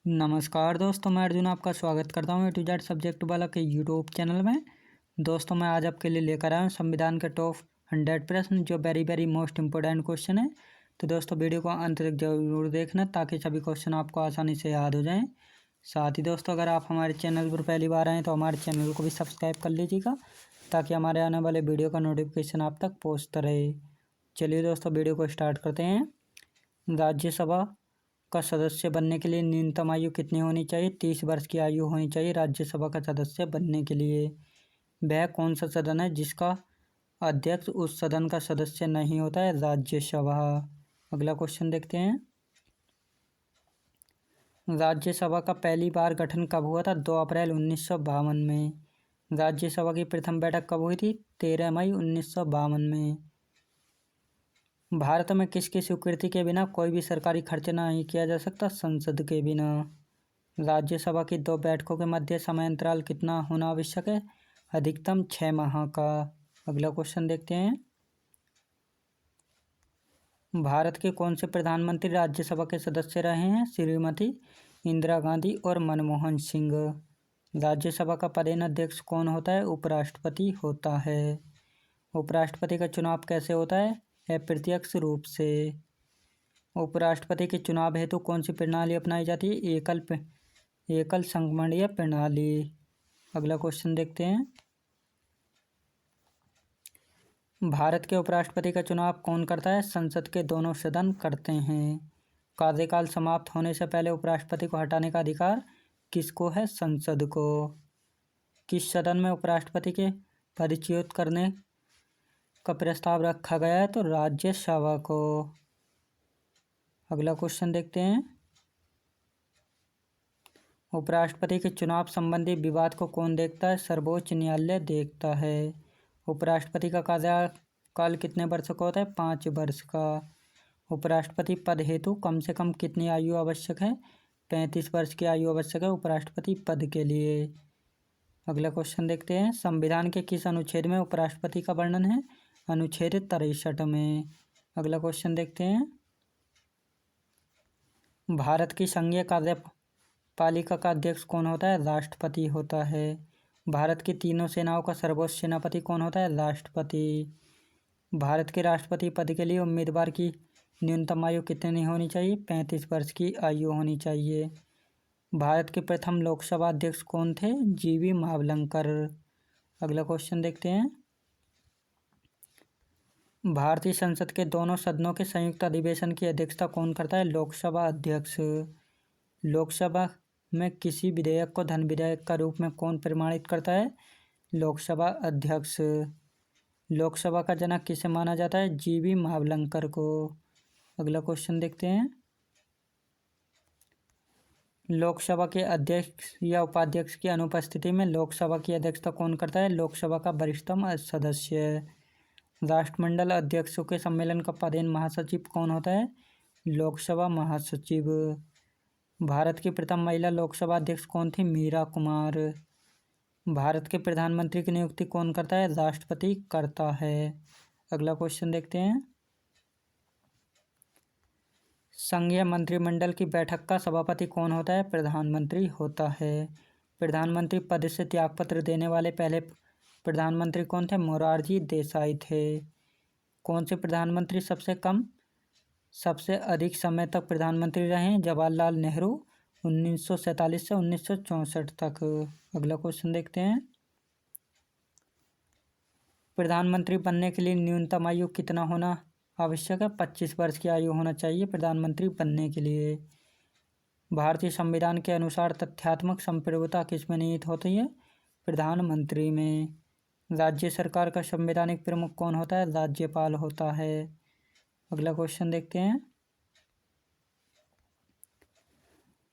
नमस्कार दोस्तों, मैं अर्जुन आपका स्वागत करता हूँ A to Z सब्जेक्ट वाला के यूट्यूब चैनल में। दोस्तों, मैं आज आपके लिए लेकर आया हूँ संविधान के टॉप 100 प्रश्न, जो very very most important question है। तो दोस्तों, वीडियो को अंत तक जरूर देखना ताकि सभी क्वेश्चन आपको आसानी से याद हो जाएं। साथ ही दोस्तों, अगर आप हमारे चैनल पर पहली बार आएँ तो हमारे चैनल को भी सब्सक्राइब कर लीजिएगा ताकि हमारे आने वाले वीडियो का नोटिफिकेशन आप तक पहुँचता रहे। चलिए दोस्तों, वीडियो को स्टार्ट करते हैं। राज्यसभा का सदस्य बनने के लिए न्यूनतम आयु कितनी होनी चाहिए? 30 वर्ष की आयु होनी चाहिए राज्यसभा का सदस्य बनने के लिए। वह कौन सा सदन है जिसका अध्यक्ष उस सदन का सदस्य नहीं होता है? राज्यसभा। अगला क्वेश्चन देखते हैं। राज्यसभा का पहली बार गठन कब हुआ था? 2 अप्रैल 1952 में। राज्यसभा की प्रथम बैठक कब हुई थी? 13 मई 1952 में। भारत में किसकी स्वीकृति के बिना कोई भी सरकारी खर्च नहीं किया जा सकता? संसद के बिना। राज्यसभा की 2 बैठकों के मध्य समय अंतराल कितना होना आवश्यक है? अधिकतम 6 माह का। अगला क्वेश्चन देखते हैं। भारत के कौन से प्रधानमंत्री राज्यसभा के सदस्य रहे हैं? श्रीमती इंदिरा गांधी और मनमोहन सिंह। राज्यसभा का पदेन अध्यक्ष कौन होता है? उपराष्ट्रपति होता है। उपराष्ट्रपति का चुनाव कैसे होता है? अप्रत्यक्ष रूप से। उपराष्ट्रपति के चुनाव हेतु कौन सी प्रणाली अपनाई जाती है? एकल संगमंडलीय प्रणाली। अगला क्वेश्चन देखते हैं। भारत के उपराष्ट्रपति का चुनाव कौन करता है? संसद के दोनों सदन करते हैं। कार्यकाल समाप्त होने से पहले उपराष्ट्रपति को हटाने का अधिकार किसको है? संसद को। किस सदन में उपराष्ट्रपति के पदच्युत करने का प्रस्ताव रखा गया है? तो राज्यसभा को। अगला क्वेश्चन देखते हैं। उपराष्ट्रपति के चुनाव संबंधी विवाद को कौन देखता है? सर्वोच्च न्यायालय देखता है। उपराष्ट्रपति का कार्यकाल कितने वर्ष का होता है? 5 वर्ष का। उपराष्ट्रपति पद हेतु कम से कम कितनी आयु आवश्यक है? 35 वर्ष की आयु आवश्यक है उपराष्ट्रपति पद के लिए। अगला क्वेश्चन देखते हैं। संविधान के किस अनुच्छेद में उपराष्ट्रपति का वर्णन है? अनुच्छेद 63 में। अगला क्वेश्चन देखते हैं। भारत की संघीय कार्यपालिका का अध्यक्ष कौन होता है? राष्ट्रपति होता है। भारत की तीनों सेनाओं का सर्वोच्च सेनापति कौन होता है? राष्ट्रपति। भारत के राष्ट्रपति पद के लिए उम्मीदवार की न्यूनतम आयु कितनी होनी चाहिए? 35 वर्ष की आयु होनी चाहिए। भारत के प्रथम लोकसभा अध्यक्ष कौन थे? जीवी मावलंकर। अगला क्वेश्चन देखते हैं। भारतीय संसद के दोनों सदनों के संयुक्त अधिवेशन की अध्यक्षता कौन करता है? लोकसभा अध्यक्ष। लोकसभा में किसी विधेयक को धन विधेयक का रूप में कौन प्रमाणित करता है? लोकसभा अध्यक्ष। लोकसभा का जनक किसे माना जाता है? जीवी मावलंकर को। अगला क्वेश्चन देखते हैं। लोकसभा के अध्यक्ष या उपाध्यक्ष की अनुपस्थिति में लोकसभा की अध्यक्षता कौन करता है? लोकसभा का वरिष्ठतम सदस्य। राष्ट्रमंडल अध्यक्षों के सम्मेलन का पदेन महासचिव कौन होता है? लोकसभा महासचिव। भारत की प्रथम महिला लोकसभा अध्यक्ष कौन थी? मीरा कुमार। भारत के प्रधानमंत्री की नियुक्ति कौन करता है? राष्ट्रपति करता है। अगला क्वेश्चन देखते हैं। संघीय मंत्रिमंडल की बैठक का सभापति कौन होता है? प्रधानमंत्री होता है। प्रधानमंत्री पद से त्यागपत्र देने वाले पहले प्रधानमंत्री कौन थे? मोरारजी देसाई थे। कौन से प्रधानमंत्री सबसे अधिक समय तक प्रधानमंत्री रहे हैं? जवाहरलाल नेहरू, 1947 से 1964 तक। अगला क्वेश्चन देखते हैं। प्रधानमंत्री बनने के लिए न्यूनतम आयु कितना होना आवश्यक है? 25 वर्ष की आयु होना चाहिए प्रधानमंत्री बनने के लिए। भारतीय संविधान के अनुसार तथ्यात्मक संप्रभुता किसमें निहित होती है? प्रधानमंत्री में। राज्य सरकार का संवैधानिक प्रमुख कौन होता है? राज्यपाल होता है। अगला क्वेश्चन देखते हैं।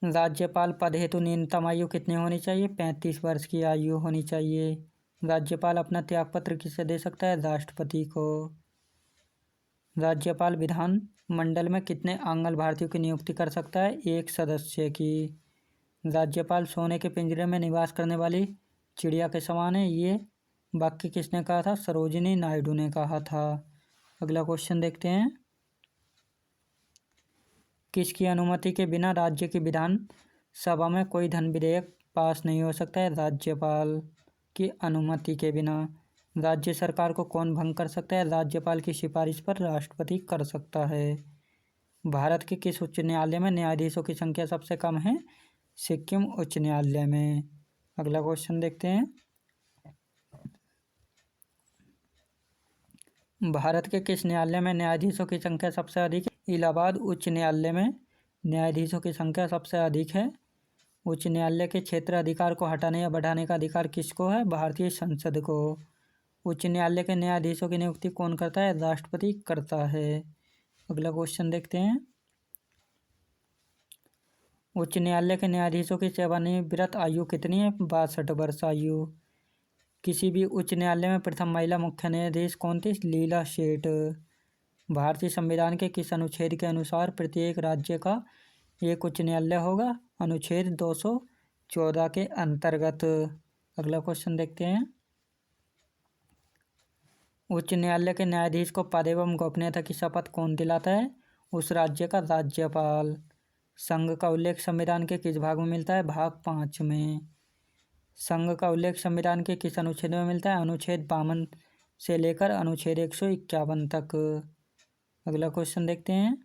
राज्यपाल पद हेतु न्यूनतम आयु कितनी होनी चाहिए? 35 वर्ष की आयु होनी चाहिए। राज्यपाल अपना त्यागपत्र किसे दे सकता है? राष्ट्रपति को। राज्यपाल विधान मंडल में कितने आंगल भारतीयों की नियुक्ति कर सकता है? 1 सदस्य की। राज्यपाल सोने के पिंजरे में निवास करने वाली चिड़िया के समान है। ये वाक्य किसने कहा था? सरोजिनी नायडू ने कहा था। अगला क्वेश्चन देखते हैं। किसकी अनुमति के बिना राज्य की विधान सभा में कोई धन विधेयक पास नहीं हो सकता है राज्यपाल की अनुमति के बिना। राज्य सरकार को कौन भंग कर सकता है? राज्यपाल की सिफारिश पर राष्ट्रपति कर सकता है। भारत के किस उच्च न्यायालय में न्यायाधीशों की संख्या सबसे कम है? सिक्किम उच्च न्यायालय में। अगला क्वेश्चन देखते हैं। भारत के किस न्यायालय में न्यायाधीशों की संख्या सबसे अधिक है? इलाहाबाद उच्च न्यायालय में न्यायाधीशों की संख्या सबसे अधिक है। उच्च न्यायालय के क्षेत्र अधिकार को हटाने या बढ़ाने का अधिकार किसको है? भारतीय संसद को। उच्च न्यायालय के न्यायाधीशों की नियुक्ति कौन करता है? राष्ट्रपति करता है। अगला क्वेश्चन देखते हैं। उच्च न्यायालय के न्यायाधीशों की सेवानिवृत्त आयु कितनी है? 62 वर्ष आयु। किसी भी उच्च न्यायालय में प्रथम महिला मुख्य न्यायाधीश कौन थी? लीला सेठ। भारतीय संविधान के किस अनुच्छेद के अनुसार प्रत्येक राज्य का एक उच्च न्यायालय होगा? अनुच्छेद 214 के अंतर्गत। अगला क्वेश्चन देखते हैं। उच्च न्यायालय के न्यायाधीश को पद एवं गोपनीयता की शपथ कौन दिलाता है? उस राज्य का राज्यपाल। संघ का उल्लेख संविधान के किस भाग में मिलता है? भाग 5 में। संघ का उल्लेख संविधान के किस अनुच्छेद में मिलता है? अनुच्छेद 52 से लेकर अनुच्छेद 151 तक। अगला क्वेश्चन देखते हैं।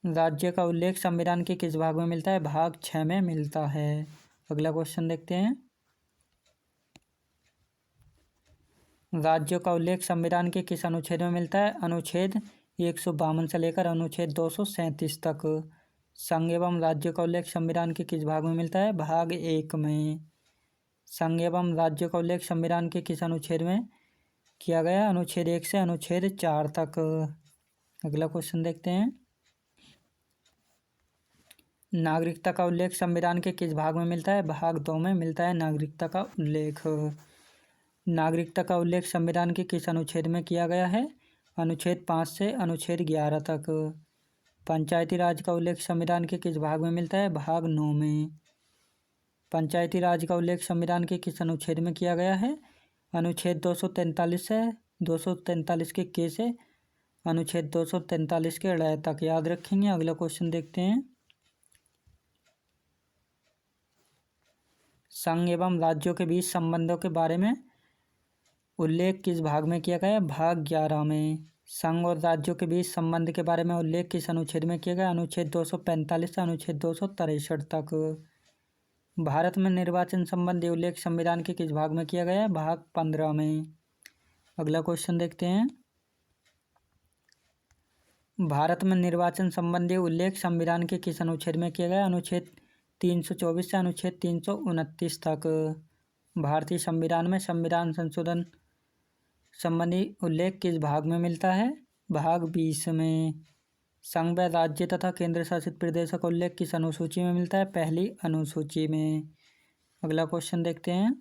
राज्य का उल्लेख संविधान के किस भाग में मिलता है? भाग 6 में मिलता है। अगला क्वेश्चन देखते हैं। राज्यों का उल्लेख संविधान के किस अनुच्छेद में मिलता है? अनुच्छेद 152 से लेकर अनुच्छेद 237 तक। संघ एवं राज्यों का उल्लेख संविधान के किस भाग में मिलता है? भाग 1 में। संघ एवं राज्यों का उल्लेख संविधान के किस अनुच्छेद में किया गया? अनुच्छेद 1 से अनुच्छेद 4 तक। अगला क्वेश्चन देखते हैं। नागरिकता का उल्लेख संविधान के किस भाग में मिलता है? भाग 2 में मिलता है नागरिकता का उल्लेख। नागरिकता का उल्लेख संविधान के किस अनुच्छेद में किया गया है? अनुच्छेद 5 से अनुच्छेद 11 तक। पंचायती राज का उल्लेख संविधान के किस भाग में मिलता है? भाग 9 में। पंचायती राज का उल्लेख संविधान के किस अनुच्छेद में किया गया है? अनुच्छेद 243 से 243 के के से अनुच्छेद 243 के ड़ तक याद रखेंगे। अगला क्वेश्चन देखते हैं। संघ एवं राज्यों के बीच संबंधों के बारे में उल्लेख किस भाग में किया गया? भाग 11 में। संघ और राज्यों के बीच संबंध के बारे में उल्लेख किस अनुच्छेद में किया गया? अनुच्छेद 245 से अनुच्छेद 263 तक। भारत में निर्वाचन संबंधी उल्लेख संविधान के किस भाग में किया गया? भाग 15 में। अगला क्वेश्चन देखते हैं। भारत में निर्वाचन संबंधी उल्लेख संविधान के किस अनुच्छेद में किया गया? अनुच्छेद 324 से अनुच्छेद 329 तक। भारतीय संविधान में संविधान संशोधन संबंधी उल्लेख किस भाग में मिलता है? भाग 20 में। संघ व राज्य तथा केंद्र शासित प्रदेशों का उल्लेख किस अनुसूची में मिलता है? पहली अनुसूची में। अगला क्वेश्चन देखते हैं।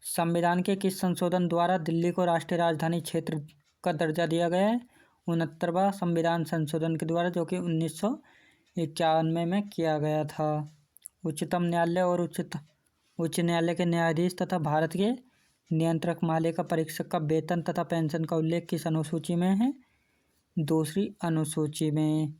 संविधान के किस संशोधन द्वारा दिल्ली को राष्ट्रीय राजधानी क्षेत्र का दर्जा दिया गया है? 69वां संविधान संशोधन के द्वारा, जो कि 1991 में किया गया था। उच्चतम न्यायालय और उच्च न्यायालय के न्यायाधीश तथा भारत के नियंत्रक महालेखा परीक्षक का वेतन तथा पेंशन का उल्लेख किस अनुसूची में है? दूसरी अनुसूची में।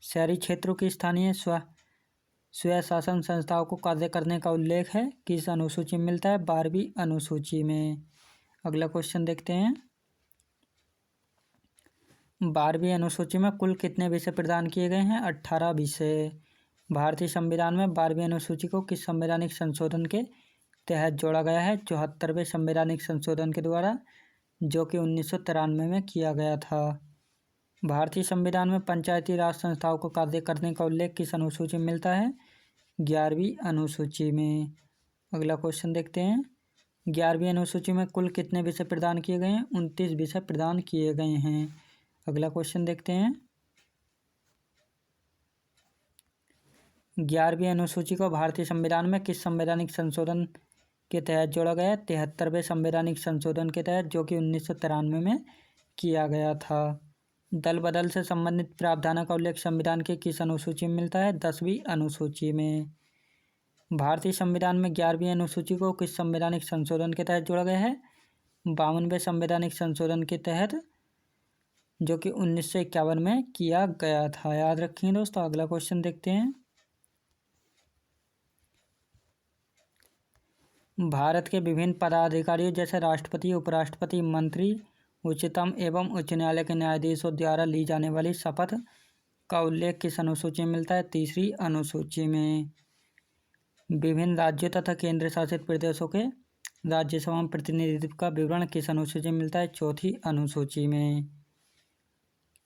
शहरी क्षेत्रों की स्थानीय स्वशासन संस्थाओं को कार्य करने का उल्लेख है किस अनुसूची में मिलता है? 12वीं अनुसूची में। अगला क्वेश्चन देखते हैं। 12वीं अनुसूची में कुल कितने विषय प्रदान किए गए हैं? 18 विषय। भारतीय संविधान में 12वीं अनुसूची को किस संवैधानिक संशोधन के तहत जोड़ा गया है? 74वें संवैधानिक संशोधन के द्वारा, जो कि 1993 में किया गया था। भारतीय संविधान में पंचायती राज संस्थाओं को कार्य करने का उल्लेख किस अनुसूची में मिलता है? 11वीं अनुसूची में। अगला क्वेश्चन देखते हैं। 11वीं अनुसूची में कुल कितने विषय प्रदान किए गए हैं? 29 विषय प्रदान किए गए हैं। अगला क्वेश्चन देखते हैं। 11वीं अनुसूची को भारतीय संविधान में किस संवैधानिक संशोधन के तहत जोड़ा गया? 73वें संवैधानिक संशोधन के तहत, जो कि 1993 में किया गया था। दल बदल से संबंधित प्रावधानों का उल्लेख संविधान के किस अनुसूची में मिलता है? 10वीं अनुसूची में। भारतीय संविधान में 11वीं अनुसूची को किस संवैधानिक संशोधन के तहत जोड़ा गया है? 52वें संवैधानिक संशोधन के तहत, जो कि 1951 में किया गया था। याद रखिए दोस्तों। अगला क्वेश्चन देखते हैं। भारत के विभिन्न पदाधिकारियों जैसे राष्ट्रपति, उपराष्ट्रपति, मंत्री, उच्चतम एवं उच्च न्यायालय के न्यायाधीशों द्वारा ली जाने वाली शपथ का उल्लेख किस अनुसूची में मिलता है? तीसरी अनुसूची में। विभिन्न राज्यों तथा केंद्र शासित प्रदेशों के राज्यसभा में प्रतिनिधित्व का विवरण किस अनुसूची में मिलता है? चौथी अनुसूची में।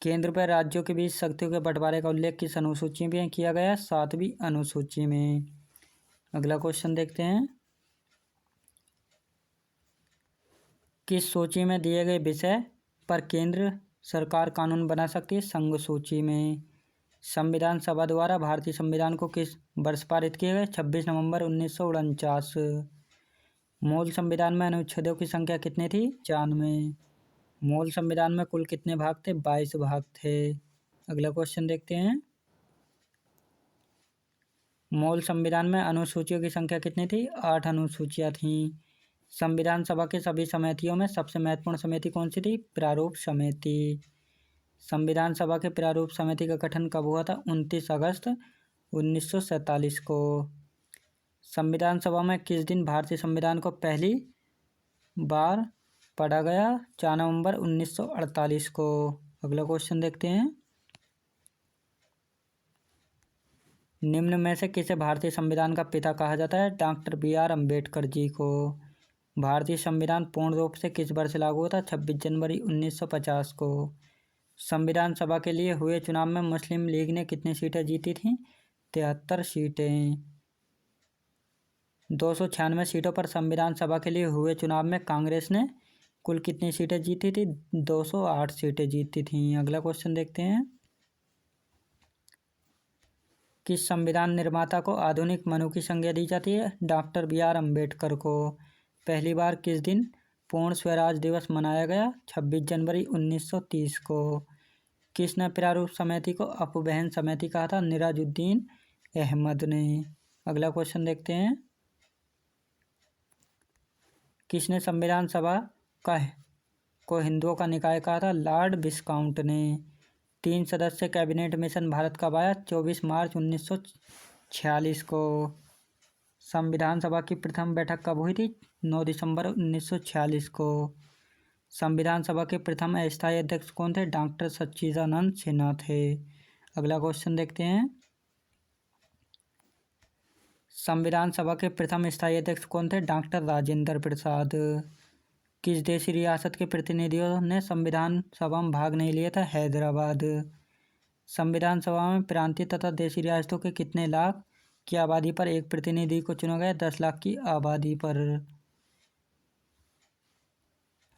केंद्र पर राज्यों के बीच शक्तियों के बंटवारे का उल्लेख किस अनुसूची में किया गया है? सातवीं अनुसूची में। अगला क्वेश्चन देखते हैं। किस सूची में दिए गए विषय पर केंद्र सरकार कानून बना सकती है? संघ सूची में। संविधान सभा द्वारा भारतीय संविधान को किस वर्ष पारित किया गया? 26 नवंबर 1949। मूल संविधान में अनुच्छेदों की संख्या कितनी थी? 95। मूल संविधान में कुल कितने भाग थे? 22 भाग थे। अगला क्वेश्चन देखते हैं। मूल संविधान में अनुसूचियों की संख्या कितनी थी? 8 अनुसूचियां थीं। संविधान सभा की सभी समितियों में सबसे महत्वपूर्ण समिति कौन सी थी? प्रारूप समिति। संविधान सभा के प्रारूप समिति का गठन कब हुआ था? 29 अगस्त 1947 को। संविधान सभा में किस दिन भारतीय संविधान को पहली बार पढ़ा गया? 4 नवंबर 1948 को। अगला क्वेश्चन देखते हैं। निम्न में से किसे भारतीय संविधान का पिता कहा जाता है? Doctor B.R. अम्बेडकर जी को। भारतीय संविधान पूर्ण रूप से किस वर्ष लागू हुआ था? 26 जनवरी 1950 को। संविधान सभा के लिए हुए चुनाव में मुस्लिम लीग ने कितनी सीटें जीती थीं? 73 सीटें। 296 सीटों पर संविधान सभा के लिए हुए चुनाव में कांग्रेस ने कुल कितनी सीटें जीती थी? 208 सीटें जीती थीं। अगला क्वेश्चन देखते हैं। किस संविधान निर्माता को आधुनिक मनु की संज्ञा दी जाती है? Doctor B.R. अम्बेडकर को। पहली बार किस दिन पूर्ण स्वराज दिवस मनाया गया? 26 जनवरी 1930 को। किसने प्रारूप समिति को अपबहन समिति कहा था? निराजुद्दीन अहमद ने। अगला क्वेश्चन देखते हैं। किसने संविधान सभा को हिंदुओं का निकाय कहा था? लॉर्ड विस्काउंट ने। 3 सदस्य कैबिनेट मिशन भारत कब आया? 24 मार्च 1946 को। संविधान सभा की प्रथम बैठक कब हुई थी? 9 दिसंबर 1946 को। संविधान सभा के प्रथम अस्थायी अध्यक्ष कौन थे? डॉक्टर सच्चिदानंद सिन्हा थे। अगला क्वेश्चन देखते हैं। संविधान सभा के प्रथम स्थायी अध्यक्ष कौन थे? डॉक्टर राजेंद्र प्रसाद। किस देशी रियासत के प्रतिनिधियों ने संविधान सभा में भाग नहीं लिया था? हैदराबाद। संविधान सभा में प्रांतीय तथा देशी रियासतों के कितने लाख की आबादी पर एक प्रतिनिधि को चुना गया? 10 लाख की आबादी पर।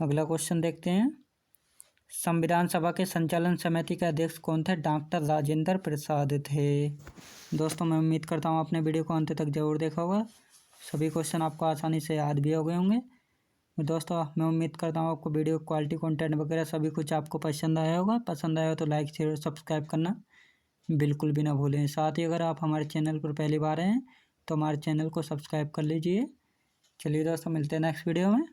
अगला क्वेश्चन देखते हैं। संविधान सभा के संचालन समिति के अध्यक्ष कौन थे? डॉक्टर राजेंद्र प्रसाद थे। दोस्तों मैं उम्मीद करता हूँ आपने वीडियो को अंत तक जरूर देखा होगा। सभी क्वेश्चन आपको आसानी से याद भी हो गए होंगे। दोस्तों मैं उम्मीद करता हूँ आपको वीडियो क्वालिटी कंटेंट वगैरह सभी कुछ आपको पसंद आया होगा। पसंद आया हो तो लाइक शेयर सब्सक्राइब करना बिल्कुल भी ना भूलें। साथ ही अगर आप हमारे चैनल पर पहली बार हैं तो हमारे चैनल को सब्सक्राइब कर लीजिए। चलिए दोस्तों मिलते हैं नेक्स्ट वीडियो में।